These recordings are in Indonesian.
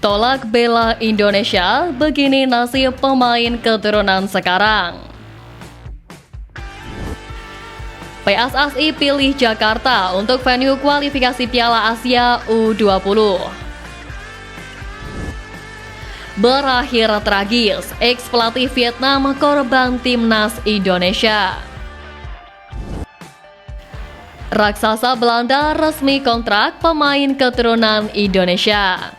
Tolak bela Indonesia, begini nasib pemain keturunan sekarang. PSSI pilih Jakarta untuk venue kualifikasi Piala Asia U20. Berakhir tragis, ex-pelatih Vietnam korban timnas Indonesia. Raksasa Belanda resmi kontrak pemain keturunan Indonesia.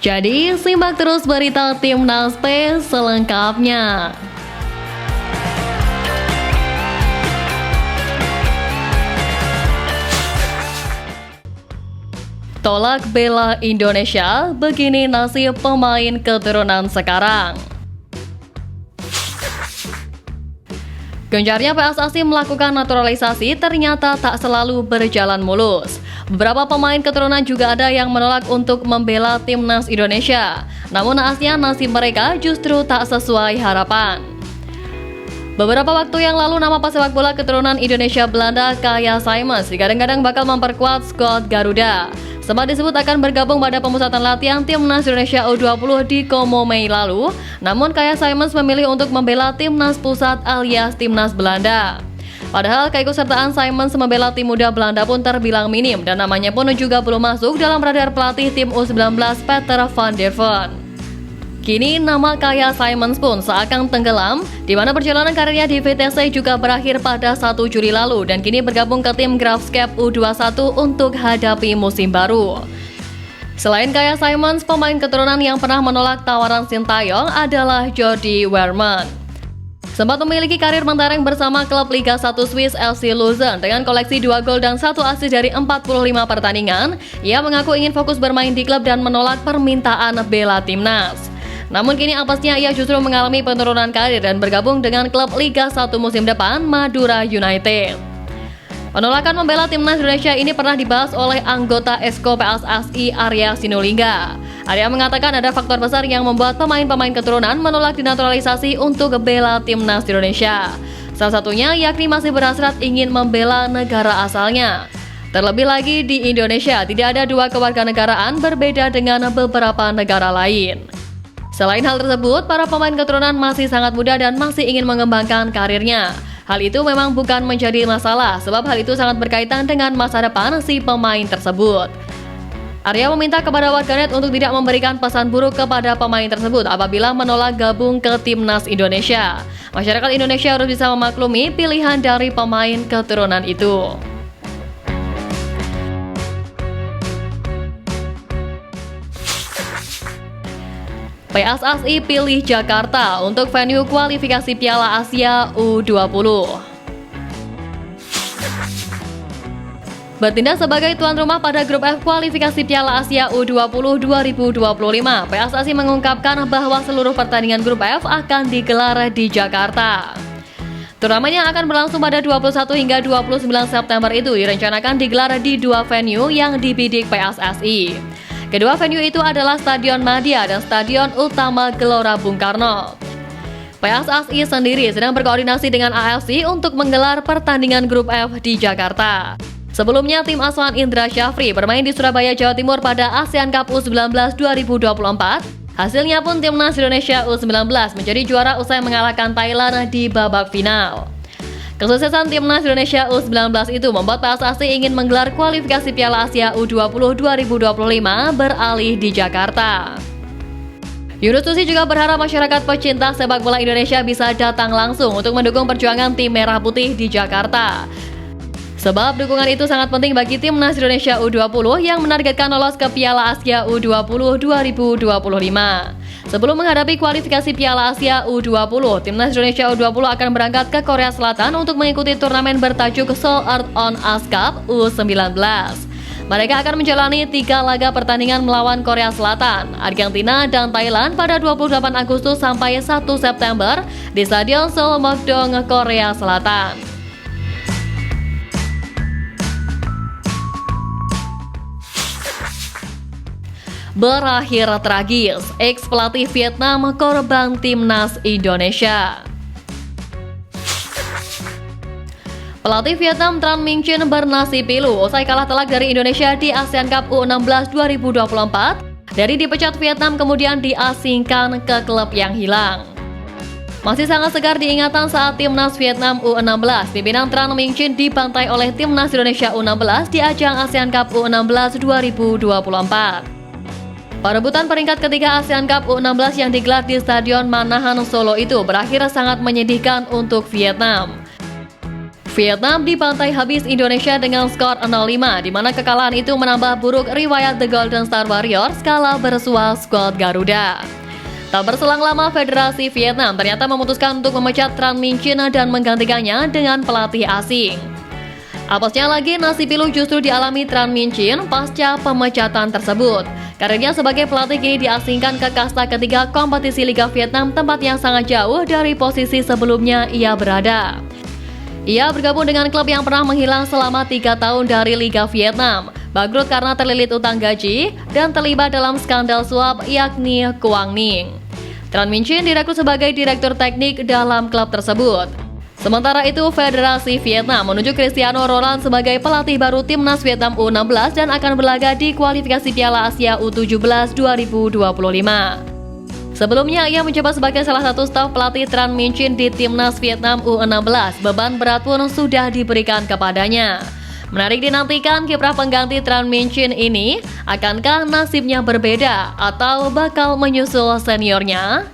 Jadi, simak terus berita Timnas P selengkapnya. Tolak bela Indonesia, begini nasib pemain keturunan sekarang. Gencarnya PSSI melakukan naturalisasi ternyata tak selalu berjalan mulus. Beberapa pemain keturunan juga ada yang menolak untuk membela timnas Indonesia. Namun naasnya nasib mereka justru tak sesuai harapan. Beberapa waktu yang lalu nama pesepak bola keturunan Indonesia Belanda Kaya Simons digadang-gadang bakal memperkuat skuad Garuda. Sempat disebut akan bergabung pada pemusatan latihan timnas Indonesia U20 di Como Mei lalu, namun Kaya Simons memilih untuk membela timnas pusat alias timnas Belanda. Padahal keikutsertaan Simons membela tim muda Belanda pun terbilang minim dan namanya pun juga belum masuk dalam radar pelatih tim U19 Peter van der Ven. Kini nama Kaya Simons pun seakan tenggelam, di mana perjalanan karirnya di VTC juga berakhir pada 1 Juli lalu dan kini bergabung ke tim Graafschap U21 untuk hadapi musim baru. Selain Kaya Simons, pemain keturunan yang pernah menolak tawaran Sintayong adalah Jordi Weerman. Sempat memiliki karir mentereng bersama klub Liga 1 Swiss FC Luzern dengan koleksi 2 gol dan 1 assist dari 45 pertandingan, ia mengaku ingin fokus bermain di klub dan menolak permintaan bela timnas. Namun kini apesnya ia justru mengalami penurunan karir dan bergabung dengan klub Liga 1 musim depan, Madura United. Penolakan membela timnas Indonesia ini pernah dibahas oleh anggota Esko PSSI Arya Sinulinga. Arya mengatakan ada faktor besar yang membuat pemain-pemain keturunan menolak dinaturalisasi untuk bela timnas Indonesia. Salah satunya yakni masih berhasrat ingin membela negara asalnya. Terlebih lagi di Indonesia tidak ada 2 kewarganegaraan berbeda dengan beberapa negara lain. Selain hal tersebut, para pemain keturunan masih sangat muda dan masih ingin mengembangkan karirnya. Hal itu memang bukan menjadi masalah, sebab hal itu sangat berkaitan dengan masa depan si pemain tersebut. Arya meminta kepada warganet untuk tidak memberikan pesan buruk kepada pemain tersebut apabila menolak gabung ke timnas Indonesia. Masyarakat Indonesia harus bisa memaklumi pilihan dari pemain keturunan itu. PSSI pilih Jakarta untuk venue kualifikasi Piala Asia U20. Bertindak sebagai tuan rumah pada grup F kualifikasi Piala Asia U20 2025, PSSI mengungkapkan bahwa seluruh pertandingan grup F akan digelar di Jakarta. Turnamen yang akan berlangsung pada 21 hingga 29 September itu direncanakan digelar di 2 venue yang dibidik PSSI. Kedua venue itu adalah Stadion Madia dan Stadion Utama Gelora Bung Karno. PSSI sendiri sedang berkoordinasi dengan AFC untuk menggelar pertandingan grup F di Jakarta. Sebelumnya, tim asuhan Indra Syafri bermain di Surabaya, Jawa Timur pada ASEAN Cup U19 2024. Hasilnya pun timnas Indonesia U19 menjadi juara usai mengalahkan Thailand di babak final. Kesuksesan timnas Indonesia U19 itu membuat PSSI ingin menggelar kualifikasi Piala Asia U20 2025 beralih di Jakarta. Yunus Nusi juga berharap masyarakat pecinta sepak bola Indonesia bisa datang langsung untuk mendukung perjuangan tim Merah Putih di Jakarta. Sebab dukungan itu sangat penting bagi timnas Indonesia U20 yang menargetkan lolos ke Piala Asia U20 2025. Sebelum menghadapi kualifikasi Piala Asia U20, timnas Indonesia U20 akan berangkat ke Korea Selatan untuk mengikuti turnamen bertajuk Seoul Earth on Ice Cup U19. Mereka akan menjalani 3 laga pertandingan melawan Korea Selatan, Argentina, dan Thailand pada 28 Agustus sampai 1 September di Stadion Seoul Mokdong, Korea Selatan. Berakhir tragis, ex-pelatih Vietnam korban timnas Indonesia. Pelatih Vietnam Tran Minh Chinh bernasib pilu usai kalah telak dari Indonesia di ASEAN Cup U16 2024. Dari dipecat Vietnam kemudian diasingkan ke klub yang hilang. Masih sangat segar diingatan saat timnas Vietnam U16 pimpinan Tran Minh Chinh dibantai oleh timnas Indonesia U16 di ajang ASEAN Cup U16 2024. Perebutan peringkat ketiga ASEAN Cup U16 yang digelar di Stadion Manahan Solo itu berakhir sangat menyedihkan untuk Vietnam. Vietnam dibantai habis Indonesia dengan skor 0-5, di mana kekalahan itu menambah buruk riwayat The Golden Star Warriors kala bersua skuad Garuda. Tak berselang lama, Federasi Vietnam ternyata memutuskan untuk memecat Tran Minh Chinh dan menggantikannya dengan pelatih asing. Apesnya lagi, nasib pilu justru dialami Tran Minh Chinh pasca pemecatan tersebut. Karirnya sebagai pelatih kini diasingkan ke kasta ketiga kompetisi Liga Vietnam, tempat yang sangat jauh dari posisi sebelumnya ia berada. Ia bergabung dengan klub yang pernah menghilang selama 3 tahun dari Liga Vietnam, bangkrut karena terlilit utang gaji, dan terlibat dalam skandal suap yakni Quang Ninh. Tran Minh Chinh direkrut sebagai direktur teknik dalam klub tersebut. Sementara itu, Federasi Vietnam menunjuk Cristiano Roland sebagai pelatih baru timnas Vietnam U16 dan akan berlaga di kualifikasi Piala Asia U17 2025. Sebelumnya, ia menjabat sebagai salah satu staf pelatih Tran Minh Chinh di timnas Vietnam U16. Beban berat pun sudah diberikan kepadanya. Menarik dinantikan kiprah pengganti Tran Minh Chinh ini, akankah nasibnya berbeda atau bakal menyusul seniornya?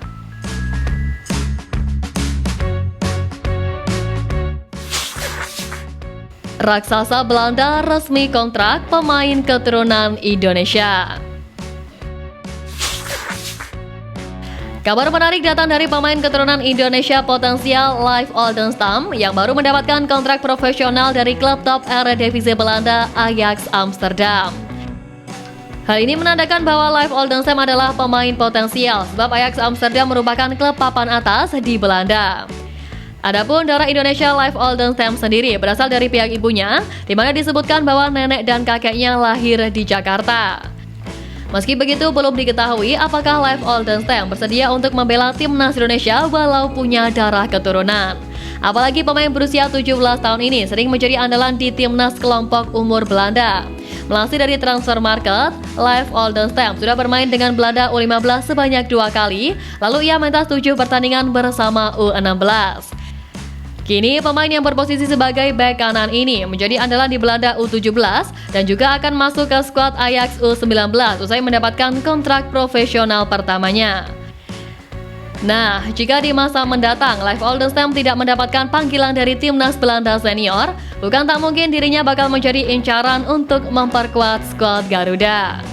Raksasa Belanda resmi kontrak pemain keturunan Indonesia. Kabar menarik datang dari pemain keturunan Indonesia potensial Leif Oldenstam yang baru mendapatkan kontrak profesional dari klub top Eredivisie Belanda Ajax Amsterdam. Hal ini menandakan bahwa Leif Oldenstam adalah pemain potensial sebab Ajax Amsterdam merupakan klub papan atas di Belanda. Adapun darah Indonesia Leif Oldenstam sendiri berasal dari pihak ibunya, di mana disebutkan bahwa nenek dan kakeknya lahir di Jakarta. Meski begitu, belum diketahui apakah Leif Oldenstam bersedia untuk membela timnas Indonesia walau punya darah keturunan. Apalagi pemain berusia 17 tahun ini sering menjadi andalan di timnas kelompok umur Belanda. Melansir dari Transfer Market, Leif Oldenstam sudah bermain dengan Belanda U15 sebanyak 2 kali, lalu ia mentas 7 pertandingan bersama U16. Kini pemain yang berposisi sebagai bek kanan ini menjadi andalan di Belanda U17 dan juga akan masuk ke skuad Ajax U19 usai mendapatkan kontrak profesional pertamanya. Nah, jika di masa mendatang Leif Oldenstam tidak mendapatkan panggilan dari timnas Belanda senior, bukan tak mungkin dirinya bakal menjadi incaran untuk memperkuat skuad Garuda.